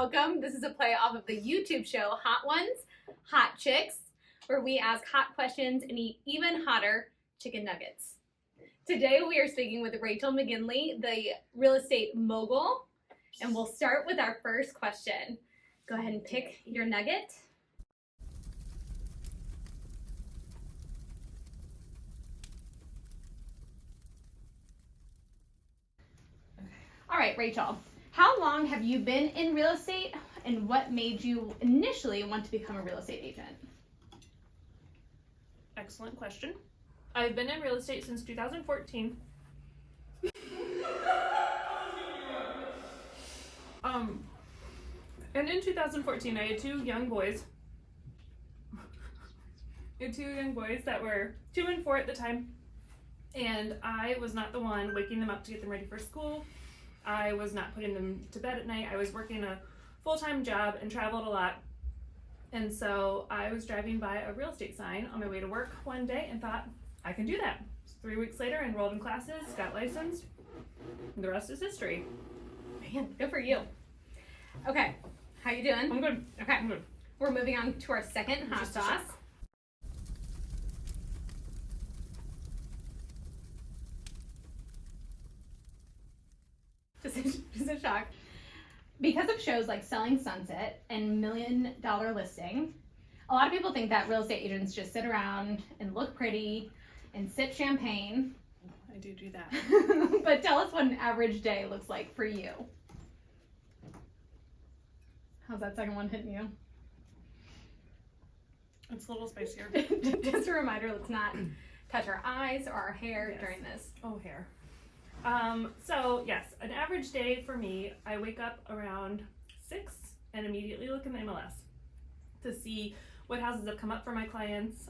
welcome. This is a play off of the YouTube show Hot Ones, Hot Chicks, where we ask hot questions and eat even hotter chicken nuggets. Today we are speaking with Rachel McGinley, the real estate mogul, and we'll start with our first question. Go ahead and pick your nugget. All right, Rachel, how long have you been in real estate, and what made you initially want to become a real estate agent? Excellent question. I've been in real estate since 2014. And in 2014, I had two young boys. That were 2 and 4 at the time. And I was not the one waking them up to get them ready for school. I was not putting them to bed at night. I was working a full-time job and traveled a lot. And so I was driving by a real estate sign on my way to work one day and thought, I can do that. 3 weeks later, enrolled in classes, got licensed, and the rest is history. Man, good for you. Okay, how you doing? I'm good. Okay, I'm good. we're moving on to our second hot Just a sauce. shock. Just a shock. Because of shows like Selling Sunset and $1 Million Listing, a lot of people think that real estate agents just sit around and look pretty and sip champagne. I do that. But tell us what an average day looks like for you. How's that second one hitting you? It's a little spicier. Just a reminder, let's not touch our eyes or our hair Yes. during this. Oh, hair. So yes, an average day for me, I wake up around 6 and immediately look in the MLS to see what houses have come up for my clients,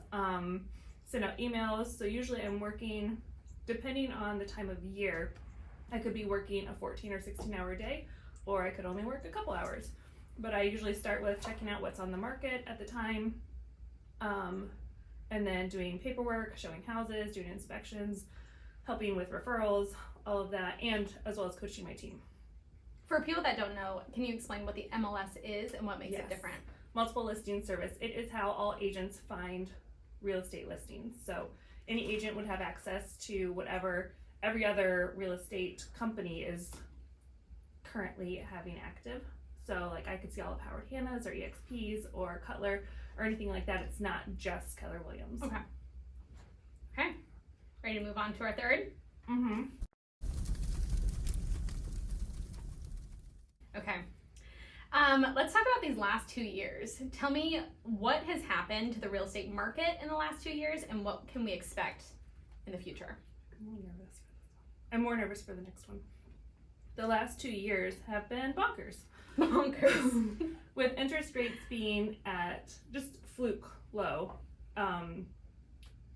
send out emails. So usually I'm working, depending on the time of year, I could be working a 14 or 16 hour day, or I could only work a couple hours. But I usually start with checking out what's on the market at the time, and then doing paperwork, showing houses, doing inspections, helping with referrals, all of that, and as well as coaching my team. For people that don't know, can you explain what the MLS is and what makes it different? Multiple listing service. It is how all agents find real estate listings. So any agent would have access to whatever every other real estate company is currently having active. So like I could see all of Howard Hanna's or EXP's or Cutler or anything like that. It's not just Keller Williams. Okay. Okay. Ready to move on to our third? Mm-hmm. Okay. Let's talk about these last 2 years. Tell me what has happened to the real estate market in the last 2 years and what can we expect in the future? I'm more nervous for the next one. The last 2 years have been bonkers. Bonkers. With interest rates being at just fluke low.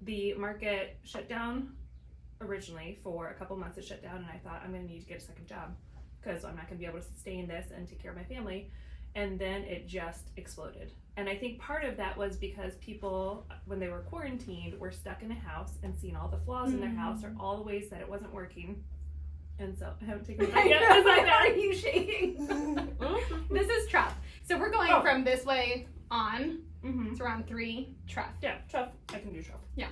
The market shut down originally for a couple months. It shut down and I thought I'm going to need to get a second job because I'm not going to be able to sustain this and take care of my family. And then it just exploded. And I think part of that was because people, when they were quarantined, were stuck in a house and seeing all the flaws in their house or all the ways that it wasn't working. And so I haven't taken it yet. Are you shaking? This is trough. So we're going from this way on. Mm-hmm. It's around 3 trough. Yeah, trough. I can do trough. Yeah.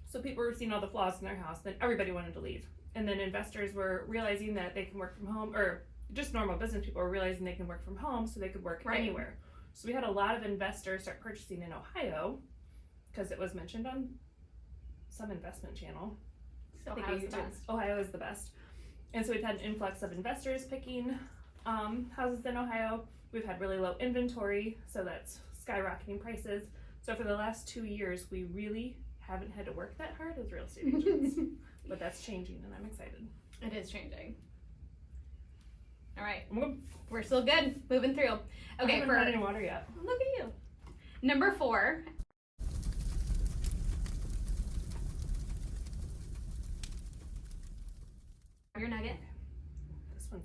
So people were seeing all the flaws in their house, then everybody wanted to leave. And then investors were realizing that they can work from home, or just normal business people were realizing they can work from home so they could work anywhere. So we had a lot of investors start purchasing in Ohio because it was mentioned on some investment channel. Ohio is the best. And so we've had an influx of investors picking houses in Ohio. We've had really low inventory, so that's skyrocketing prices. So for the last 2 years, we really haven't had to work that hard as real estate agents. But that's changing and I'm excited. It is changing. All right. We're still good. Moving through. Okay, I haven't had any water yet. Look at you. Number 4. Your nugget.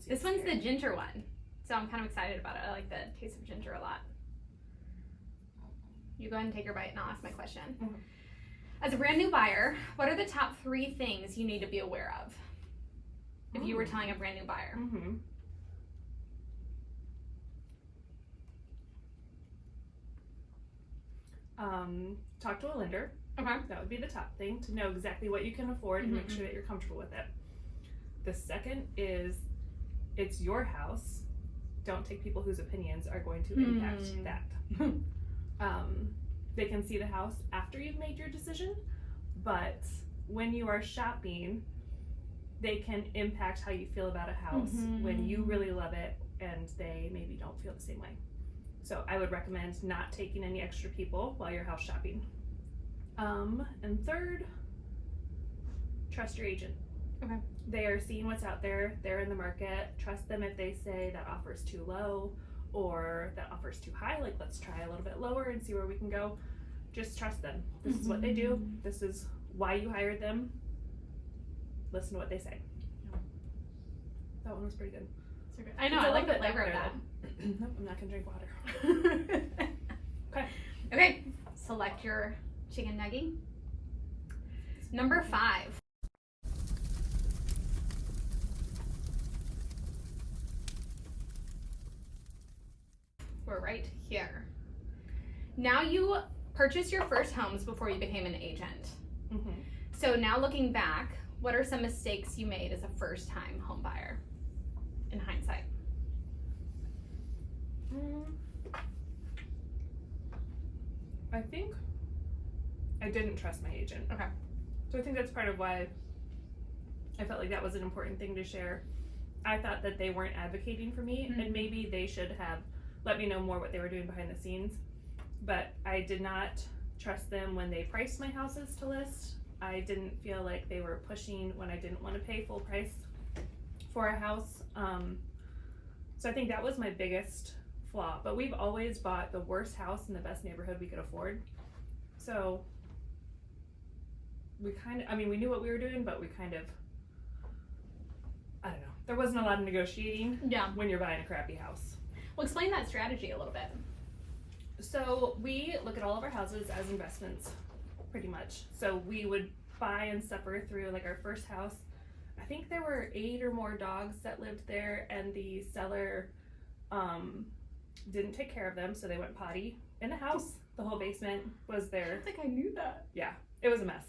This one's the ginger one. So I'm kind of excited about it. I like the taste of ginger a lot. You go ahead and take your bite and I'll ask my question. Mm-hmm. As a brand new buyer, what are the top 3 things you need to be aware of if you were telling a brand new buyer? Mm-hmm. talk to a lender. Okay. That would be the top thing, to know exactly what you can afford and make sure that you're comfortable with it. The second is, it's your house. Don't take people whose opinions are going to impact that. They can see the house after you've made your decision, but when you are shopping, they can impact how you feel about a house when you really love it and they maybe don't feel the same way. So I would recommend not taking any extra people while you're house shopping. And third, trust your agent. Okay. They are seeing what's out there. They're in the market. Trust them if they say that offer's too low or that offer's too high. Like, let's try a little bit lower and see where we can go. Just trust them. This is what they do. This is why you hired them. Listen to what they say. That one was pretty good. So good. I know. I like the flavor of that. Nope, I'm not gonna drink water. Okay. Okay. Select your chicken nugget. Number 5. We're right here. Now you purchased your first homes before you became an agent. So now looking back, what are some mistakes you made as a first-time home buyer in hindsight? I think I didn't trust my agent. Okay. So I think that's part of why I felt like that was an important thing to share. I thought that they weren't advocating for me, and maybe they should have let me know more what they were doing behind the scenes. But I did not trust them when they priced my houses to list. I didn't feel like they were pushing when I didn't want to pay full price for a house. So I think that was my biggest flaw. But we've always bought the worst house in the best neighborhood we could afford. So we we knew what we were doing, but we kind of, I don't know. There wasn't a lot of negotiating when you're buying a crappy house. Well, explain that strategy a little bit. So we look at all of our houses as investments, pretty much. So we would buy and suffer through, like, our first house. I think there were 8 or more dogs that lived there, and the seller didn't take care of them, so they went potty in the house. The whole basement was there. I think I knew that. Yeah, it was a mess.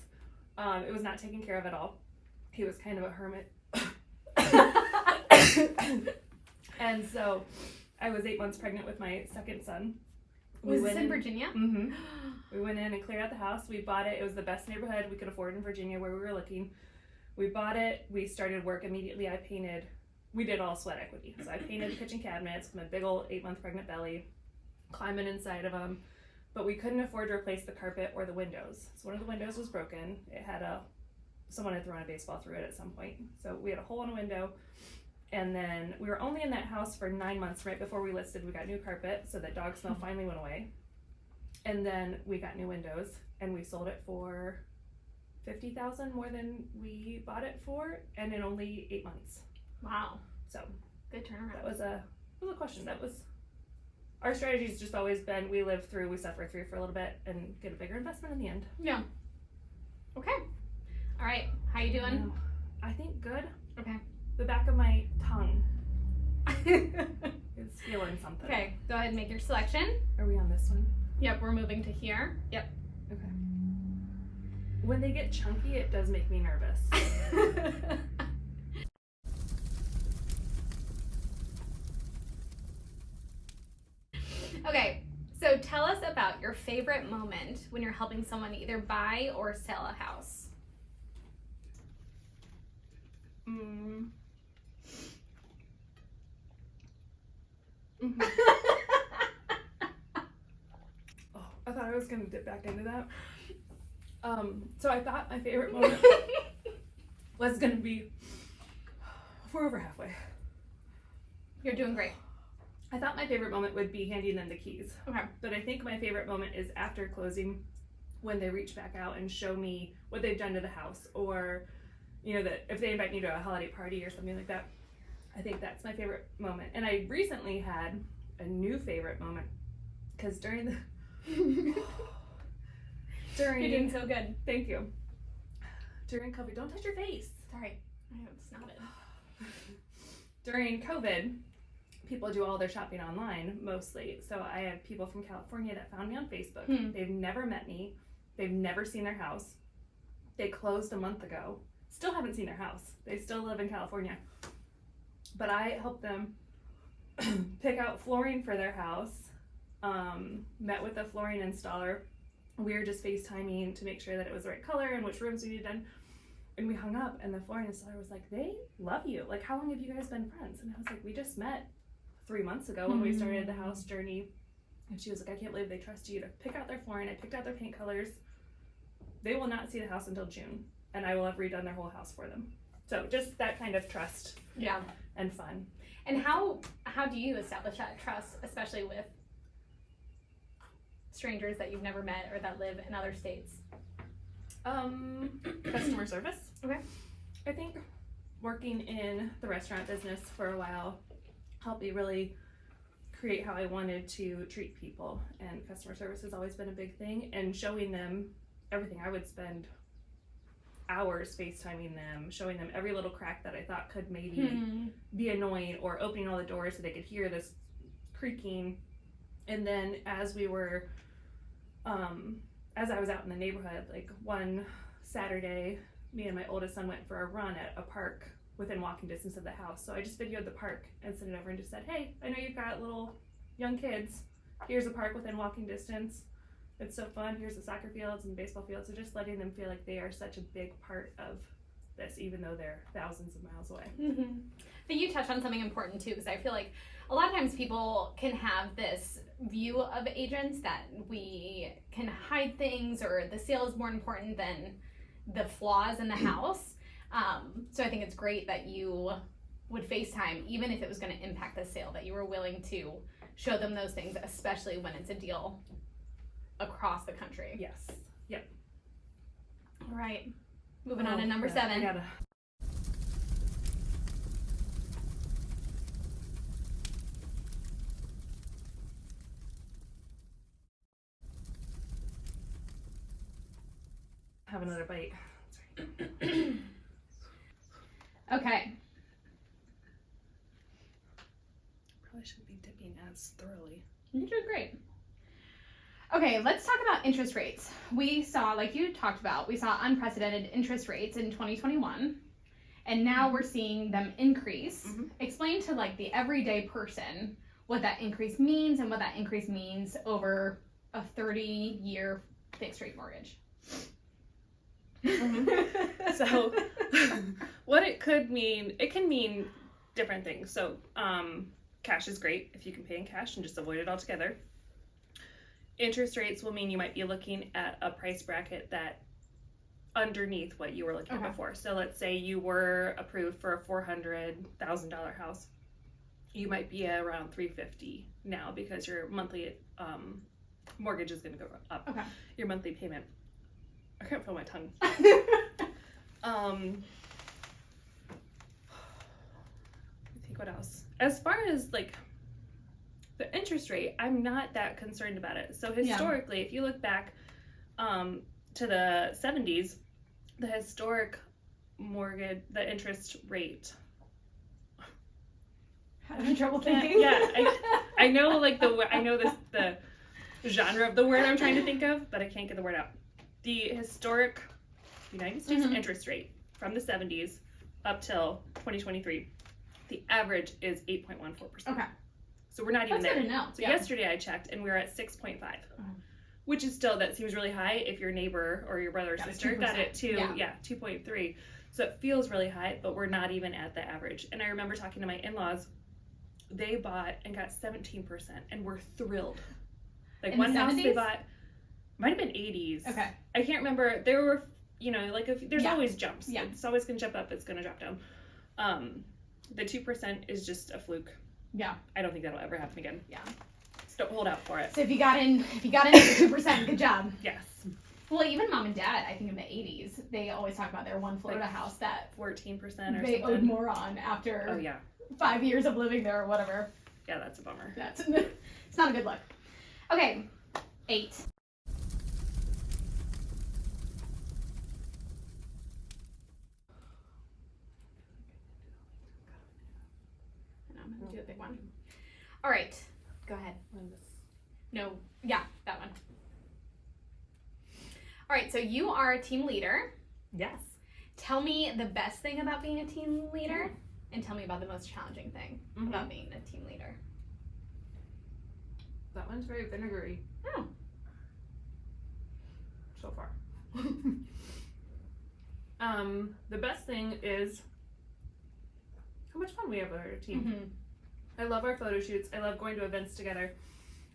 It was not taken care of at all. He was kind of a hermit. And so I was 8 months pregnant with my second son. Was this in Virginia? Mm-hmm. We went in and cleared out the house. We bought it. It was the best neighborhood we could afford in Virginia where we were looking. We bought it. We started work immediately. We did all sweat equity. So I painted the kitchen cabinets with my big old 8-month pregnant belly, climbing inside of them. But we couldn't afford to replace the carpet or the windows. So one of the windows was broken. It had someone had thrown a baseball through it at some point. So we had a hole in a window. And then we were only in that house for 9 months. Right before we listed, we got new carpet, so that dog smell finally went away. And then we got new windows, and we sold it for $50,000 more than we bought it for, and in only 8 months. Wow. So good turnaround. That was a question. That was our strategy's just always been: we live through, we suffer through for a little bit, and get a bigger investment in the end. Yeah. Okay. All right. How you doing? I think good. Okay. The back of my tongue is feeling something. Okay, go ahead and make your selection. Are we on this one? Yep, we're moving to here. Yep. Okay. When they get chunky, it does make me nervous. Okay, so tell us about your favorite moment when you're helping someone either buy or sell a house. Oh, I thought I was gonna dip back into that. So I thought my favorite moment was gonna be, we're over halfway. You're doing great. I thought my favorite moment would be handing them the keys. Okay. But I think my favorite moment is after closing, when they reach back out and show me what they've done to the house, or, you know, that if they invite me to a holiday party or something like that. I think that's my favorite moment. And I recently had a new favorite moment, because during the You're doing so good. Thank you. During COVID, don't touch your face. Sorry, I have snotted. During COVID, people do all their shopping online mostly. So I have people from California that found me on Facebook. They've never met me. They've never seen their house. They closed a month ago. Still haven't seen their house. They still live in California. But I helped them pick out flooring for their house. Met with a flooring installer. We were just FaceTiming to make sure that it was the right color and which rooms we needed done. And we hung up, and the flooring installer was like, they love you. Like, how long have you guys been friends? And I was like, we just met 3 months ago when we started the house journey. And she was like, I can't believe they trust you to pick out their flooring. I picked out their paint colors. They will not see the house until June, and I will have redone their whole house for them. So just that kind of trust and fun. And how do you establish that trust, especially with strangers that you've never met or that live in other states? Customer service. Okay. I think working in the restaurant business for a while helped me really create how I wanted to treat people, and customer service has always been a big thing, and showing them everything. I would spend hours FaceTiming them, showing them every little crack that I thought could maybe be annoying, or opening all the doors so they could hear this creaking. And then as we were as I was out in the neighborhood, like one Saturday, me and my oldest son went for a run at a park within walking distance of the house. So I just videoed the park and sent it over and just said, hey, I know you've got little young kids. Here's a park within walking distance. It's so fun. Here's the soccer fields and baseball fields. So just letting them feel like they are such a big part of this, even though they're thousands of miles away. But you touched on something important too, because I feel like a lot of times people can have this view of agents that we can hide things, or the sale is more important than the flaws in the house. So I think it's great that you would FaceTime, even if it was going to impact the sale, that you were willing to show them those things, especially when it's a deal across the country. Yes. Yep. All right. Moving on to number 7. Have another bite. Okay. Probably shouldn't be dipping as thoroughly. You did great. Okay, let's talk about interest rates. We saw, like you talked about, we saw unprecedented interest rates in 2021, and now we're seeing them increase. Explain to like the everyday person what that increase means and what that increase means over a 30-year fixed rate mortgage. So what it could mean, it can mean different things. So cash is great if you can pay in cash and just avoid it altogether. Interest rates will mean you might be looking at a price bracket that underneath what you were looking at before. So let's say you were approved for a $400,000 house. You might be around $350,000 now because your monthly mortgage is going to go up. Your monthly payment. I can't feel my tongue. I think what else? As far as like the interest rate, I'm not that concerned about it. So historically, if you look back to the 70s, the historic mortgage, the interest rate. Having trouble thinking. I know like I know the genre of the word I'm trying to think of, but I can't get the word out. The historic United States interest rate from the 70s up till 2023, the average is 8.14%. Okay. So we're not even there. That's good to know. So yesterday I checked and we were at 6.5, which is still, that seems really high if your neighbor or your brother or sister got it to 2.3. So it feels really high, but we're not even at the average. And I remember talking to my in-laws, they bought and got 17% and were thrilled. Like in one the house 70s? they bought, might have been 80s. Okay. I can't remember. There were, you know, like if there's always jumps. Yeah. It's always going to jump up. It's going to drop down. The 2% is just a fluke. Yeah. I don't think that'll ever happen again. Yeah. So don't hold out for it. So if you got in at the 2%, good job. Yes. Well, even mom and dad, I think in the 80s, they always talk about their one Florida house that 14% or they something. owed more on after 5 years of living there or whatever. Yeah, that's a bummer. It's not a good look. Okay, 8. I'm gonna do a big one. All right. Go ahead. No. Yeah, that one. All right. So you are a team leader. Yes. Tell me the best thing about being a team leader, and tell me about the most challenging thing about being a team leader. That one's very vinegary. Oh. So far. The best thing is how much fun we have with our team. Mm-hmm. I love our photo shoots. I love going to events together.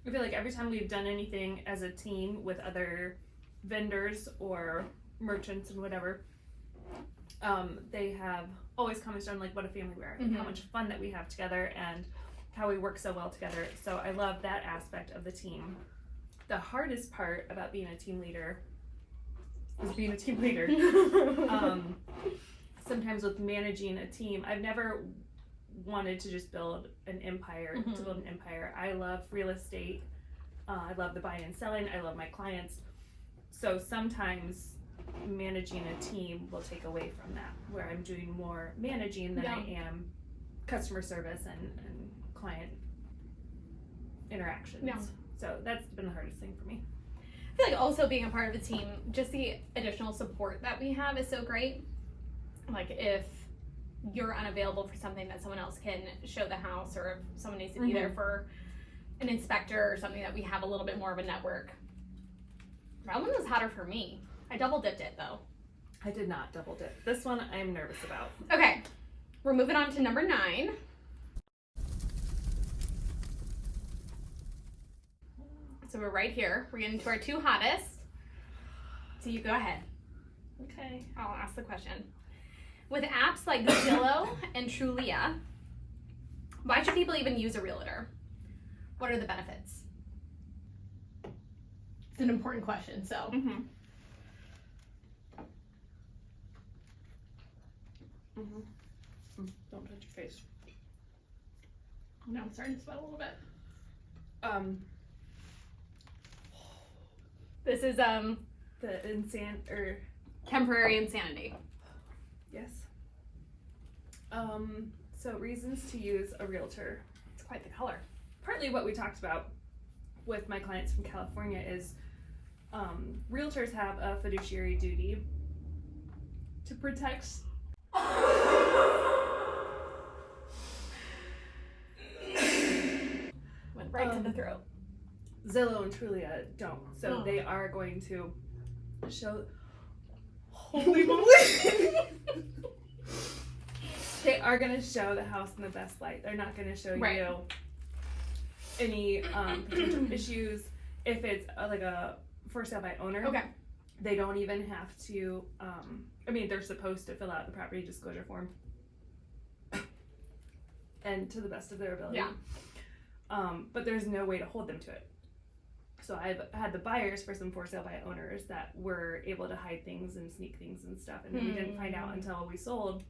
I feel like every time we've done anything as a team with other vendors or merchants and whatever, they have always commented on like what a family we are, and how much fun that we have together and how we work so well together. So I love that aspect of the team. The hardest part about being a team leader is being a team leader. Sometimes with managing a team, I've never wanted to just build an empire, to build an empire. I love real estate. I love the buying and selling. I love my clients. So sometimes managing a team will take away from that, where I'm doing more managing than I am customer service and client interactions. Yeah. So that's been the hardest thing for me. I feel like also being a part of a team, just the additional support that we have is so great. Like if you're unavailable for something, that someone else can show the house, or if someone needs to be there for an inspector or something, that we have a little bit more of a network. That one was hotter for me. I double dipped it though. I did not double dip. This one I'm nervous about. Okay, we're moving on to number 9. So we're right here. We're getting to our 2 hottest. So you go ahead. Okay. I'll ask the question. With apps like Zillow and Trulia, why should people even use a realtor? What are the benefits? It's an important question, so. Don't touch your face. Now I'm starting to sweat a little bit. This is the temporary insanity. Yes. So reasons to use a realtor. It's quite the color. Partly what we talked about with my clients from California is realtors have a fiduciary duty to protect Went right to the throat. Zillow and Trulia don't. So they are going to show. Holy moly! They are going to show the house in the best light. They're not going to show you any potential issues. If it's like a for sale by owner, they don't even have to. I mean, they're supposed to fill out the property disclosure form, and to the best of their ability. Yeah. But there's no way to hold them to it. So I've had the buyers for some for sale by owners that were able to hide things and sneak things and stuff, and we didn't find out until we sold.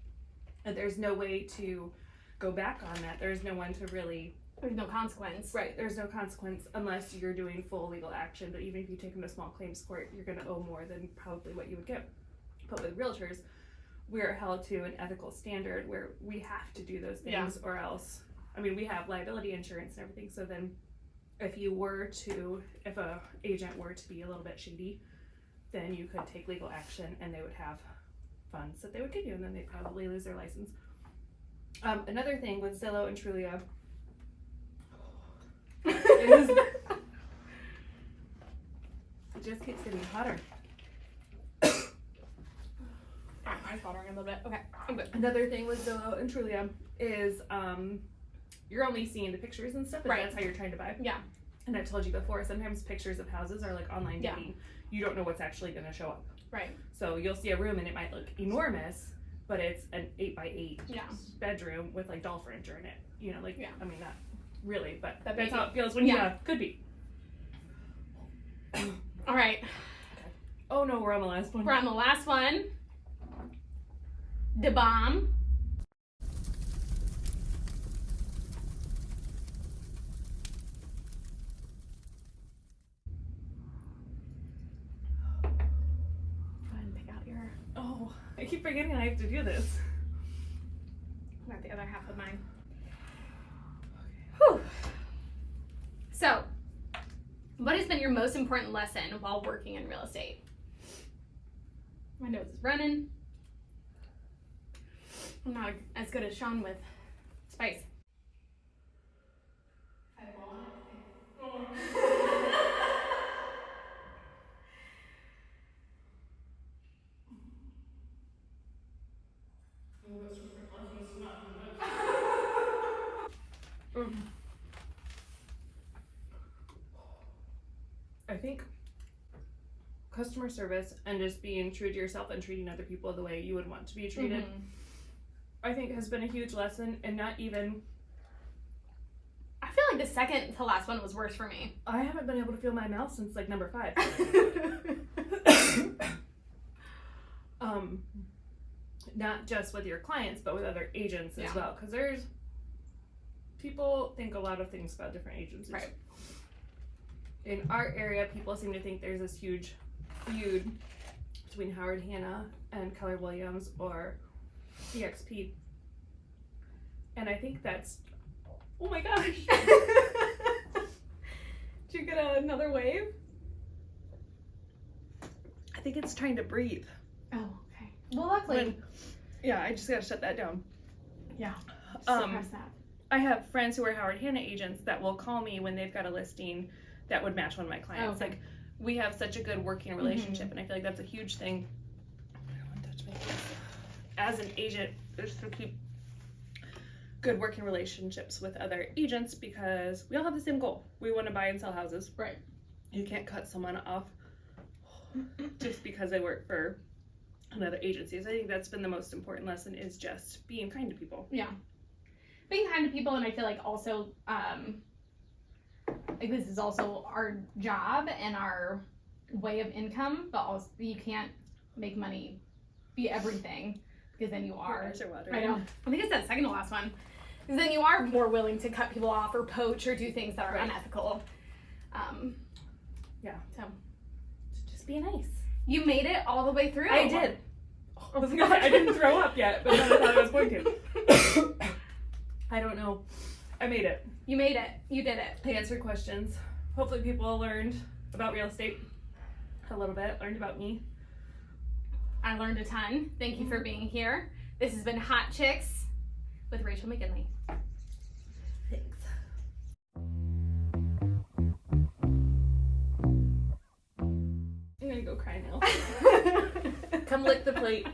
And there's no way to go back on that. There's no one to really. There's no consequence. Right. There's no consequence unless you're doing full legal action. But even if you take them to small claims court, you're going to owe more than probably what you would get. But with realtors, we're held to an ethical standard where we have to do those things, or else. I mean, we have liability insurance and everything. So then, if a agent were to be a little bit shady, then you could take legal action, and they would have funds that they would give you, and then they'd probably lose their license. Another thing with Zillow and Trulia is it just keeps getting hotter. I'm watering a little bit. Okay, I'm good. Another thing with Zillow and Trulia is you're only seeing the pictures and stuff, but that's how you're trying to buy. Yeah. And I've told you before, sometimes pictures of houses are like online dating. You don't know what's actually going to show up. Right. So you'll see a room and it might look enormous, but it's an 8x8 bedroom with like doll furniture in it. You know, like, I mean, not really, but that's how it feels when you could be. All right. Okay. Oh no, we're on the last one. We're on the last one. The bomb. I keep forgetting I have to do this. I got the other half of mine. Whew. So, what has been your most important lesson while working in real estate? My nose is running. I'm not as good as Sean with spice. I think customer service and just being true to yourself and treating other people the way you would want to be treated, I think has been a huge lesson. And not even, I feel like the second to last one was worse for me. I haven't been able to feel my mouth since like number 5. Not just with your clients, but with other agents as well. Because there's people think a lot of things about different agencies. Right. In our area, people seem to think there's this huge feud between Howard Hanna and Keller Williams or EXP. And I think that's, oh my gosh. Did you get another wave? I think it's trying to breathe. Oh, okay. Well, luckily. I just gotta shut that down. Yeah. Suppress that. I have friends who are Howard Hanna agents that will call me when they've got a listing that would match one of my clients. Okay. Like, we have such a good working relationship, and I feel like that's a huge thing. I don't want to touch my face. As an agent, just to keep good working relationships with other agents, because we all have the same goal. We want to buy and sell houses. Right. You can't cut someone off just because they work for another agency. So I think that's been the most important lesson, is just being kind to people. Yeah. Being kind to people, and I feel like also, like this is also our job and our way of income, but also you can't make money be everything, because then you are. I know. I think it's that second to last one. Because then you are more willing to cut people off or poach or do things that are unethical. Yeah. So just be nice. you made it all the way through. I did. I didn't throw up yet, but then I thought I was going to. I don't know. I made it. You made it. You did it. I answered questions. Hopefully people learned about real estate a little bit, learned about me. I learned a ton. Thank you for being here. This has been Hot Chicks with Rachel McGinley. Thanks. I'm gonna go cry now. Come lick the plate.